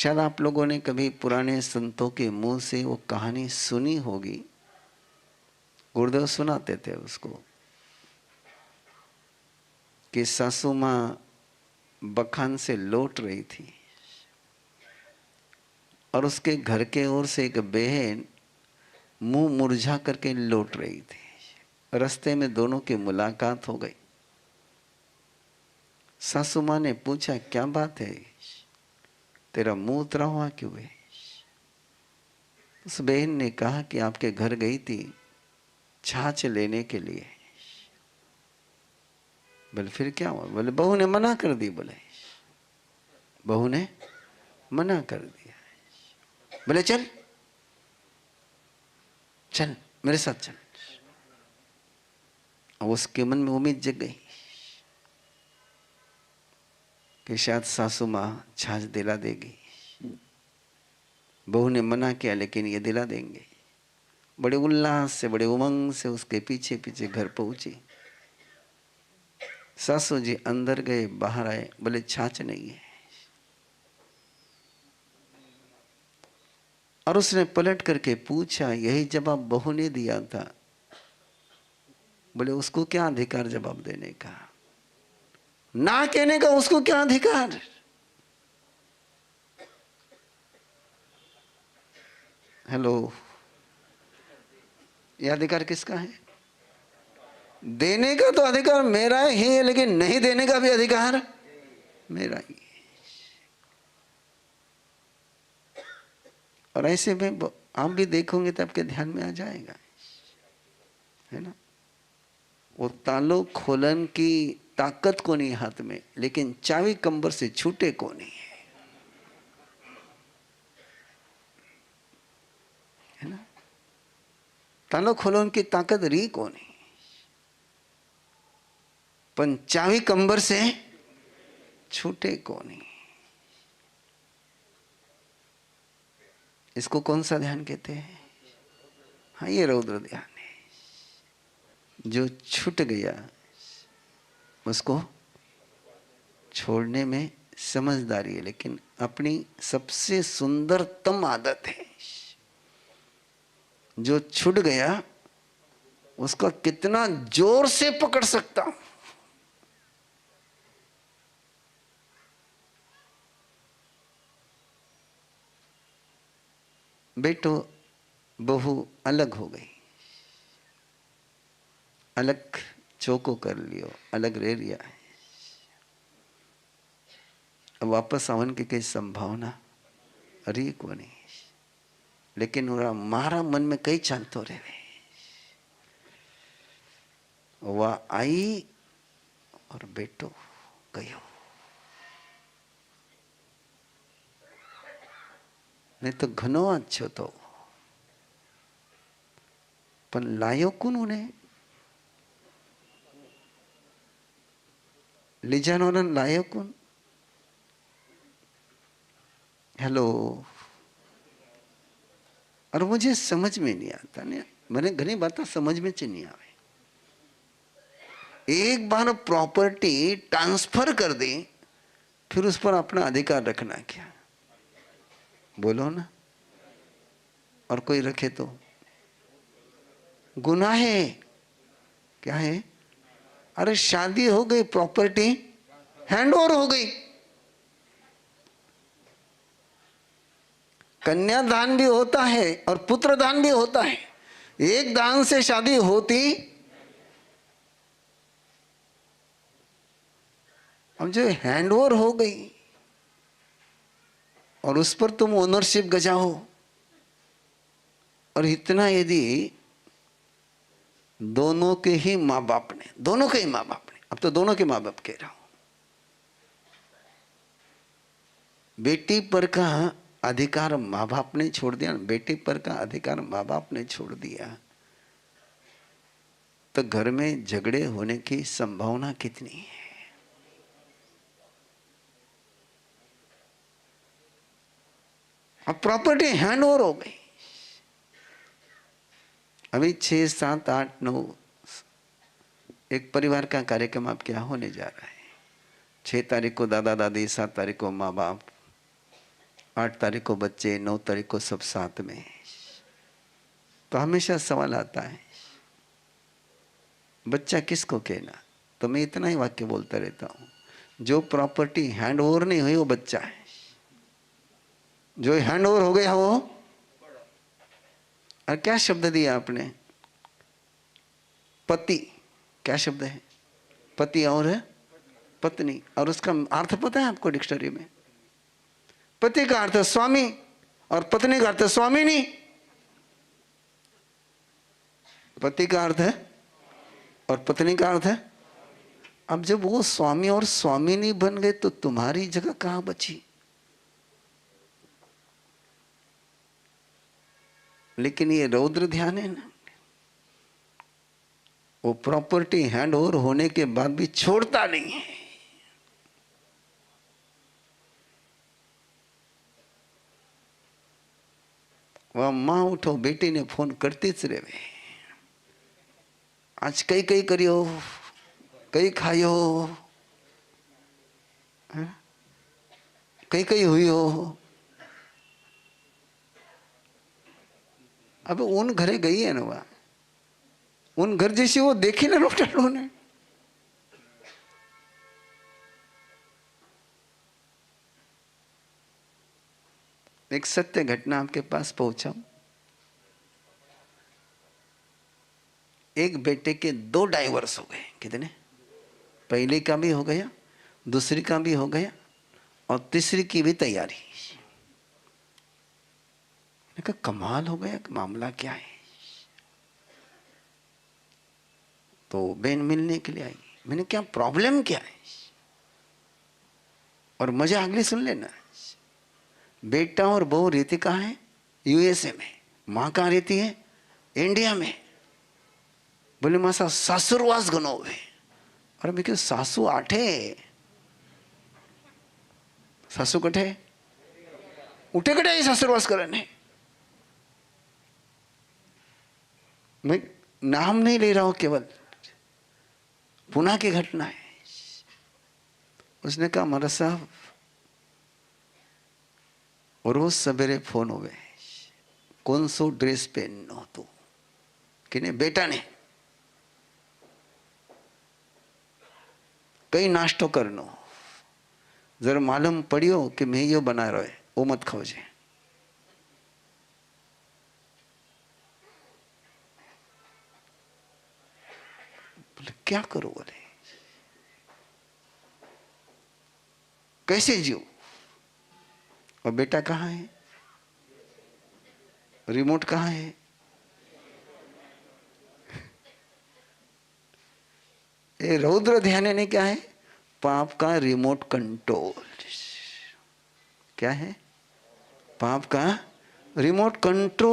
शायद आप लोगों ने कभी पुराने संतों के मुंह से वो कहानी सुनी होगी। गुरुदेव सुनाते थे उसको कि सासू माँ बखान से लौट रही थी और उसके घर के ओर से एक बहन मुंह मुरझा करके लौट रही थी। रास्ते में दोनों की मुलाकात हो गई। सासू माँ ने पूछा, क्या बात है, तेरा मुंह उतरा हुआ क्यों है? उस बहन ने कहा कि आपके घर गई थी छाछ लेने के लिए। बोले फिर क्या हुआ? बोले बहू ने मना कर दी। बोले बहू ने मना कर दिया। बोले चल चल मेरे साथ चल। अब उसके मन में उम्मीद जग गई कि शायद सासू माँ छाछ दिला देगी। बहू ने मना किया लेकिन ये दिला देंगे। बड़े उल्लास से, बड़े उमंग से उसके पीछे पीछे घर पहुंची। सासू जी अंदर गए, बाहर आए, बोले छाछ नहीं है। और उसने पलट करके पूछा, यही जवाब बहू ने दिया था। बोले उसको क्या अधिकार जवाब देने का, ना कहने का उसको क्या अधिकार? हेलो, ये अधिकार किसका है? देने का तो अधिकार मेरा ही है, लेकिन नहीं देने का भी अधिकार मेरा ही है। और ऐसे में आप भी देखोगे तो आपके ध्यान में आ जाएगा, है ना। वो तालों खोलन की ताकत को नहीं हाथ में, लेकिन चाबी कंबर से छूटे को नहीं है ना। तालों खोलन की ताकत री को नहीं, पण चाबी कंबर से छूटे को नहीं। इसको कौन सा ध्यान कहते हैं? हाँ, ये रौद्र ध्यान है। जो छूट गया उसको छोड़ने में समझदारी है, लेकिन अपनी सबसे सुंदरतम आदत है। जो छूट गया उसका कितना जोर से पकड़ सकता हूं। बेटो बहू अलग हो गई, अलग चौको कर लियो, अलग रह लिया है। अब वापस आवन की कई संभावना रही को नहीं, लेकिन मारा मन में कई चालतो रहे। वह आई और बेटो गयो। नहीं तो घनो अच्छो तो, पण लायो कौन उन्हें? लीजानो लायो कौन? हेलो। और मुझे समझ में नहीं आता ने, मैंने घनी बातें समझ में नहीं आवे। एक बार प्रॉपर्टी ट्रांसफर कर दी, फिर उस पर अपना अधिकार रखना क्या? बोलो ना। और कोई रखे तो गुनाह है। क्या है? अरे शादी हो गई, प्रॉपर्टी हैंड ओवर हो गई। कन्यादान भी होता है और पुत्र दान भी होता है। एक दान से शादी होती, अब जो हैंड ओवर हो गई और उस पर तुम ओनरशिप गजाओ। और इतना यदि दोनों के ही माँ बाप ने, दोनों के ही माँ बाप ने, अब तो दोनों के माँ बाप कह रहा हूं, बेटी पर का अधिकार माँ बाप ने छोड़ दिया, बेटी पर का अधिकार माँ बाप ने छोड़ दिया, तो घर में झगड़े होने की संभावना कितनी है? अब प्रॉपर्टी हैंड ओवर हो गई। अभी 6, 7, 8, 9 एक परिवार का कार्यक्रम अब क्या होने जा रहा है। 6 तारीख को दादा दादी, 7 तारीख को माँ बाप, 8 तारीख को बच्चे, 9 तारीख को सब साथ में। तो हमेशा सवाल आता है बच्चा किसको कहना। तो मैं इतना ही वाक्य बोलता रहता हूँ, जो प्रॉपर्टी हैंड ओवर नहीं हुई वो बच्चा है, जो हैंड ओवर हो गया वो। और क्या शब्द दिया आपने, पति, क्या शब्द है, पति और है पत्नी, और उसका अर्थ पता है आपको डिक्शनरी में? पति का अर्थ है स्वामी और पत्नी का अर्थ है स्वामिनी। पति का अर्थ है और पत्नी का अर्थ है। अब जब वो स्वामी और स्वामिनी बन गए तो तुम्हारी जगह कहां बची? लेकिन ये रौद्र ध्यान है ना, वो प्रॉपर्टी हैंड ओवर होने के बाद भी छोड़ता नहीं है। वह मां उठो बेटी ने फोन करती ज रहे, आज कई कई करियो, कई खायो, कई कई हुई हो। अब उन घरे गई है ना, वह उन घर जैसी वो देखी ना डॉक्टरों ने। एक सत्य घटना आपके पास पहुंचा। एक बेटे के 2 डाइवोर्स हो गए। कितने? पहले का भी हो गया, दूसरी का भी हो गया, और तीसरी की भी तैयारी। मैंने कहा कमाल हो गया, मामला क्या है? तो बहन मिलने के लिए आई। मैंने क्या प्रॉब्लम क्या है? और मजा अगले सुन लेना। बेटा और बहू रहती कहाँ है? यूएसए में। माँ कहाँ रहती है? इंडिया में। बोले मासा सासुरवास घणो है। और मैं क्यों सासू आठे, सासू कठे उठे कटे सासुरवास करने। मैं नाम नहीं ले रहा हूं, केवल पुणे की घटना है। उसने कहा महाराज साहब, रोज सवेरे फोन हो गए, कौन सो ड्रेस पहनो तू? किने? बेटा ने। कई नाश्तो करनो, जरा मालूम पड़ियो कि मैं यो बना रहे, वो मत खाओजे। बोले क्या करो? बोले कैसे जियो? और बेटा कहाँ है? रिमोट कहाँ है? ये रौद्र ध्यान ने क्या है? पाप का रिमोट कंट्रोल। क्या है? पाप का रिमोट कंट्रोल।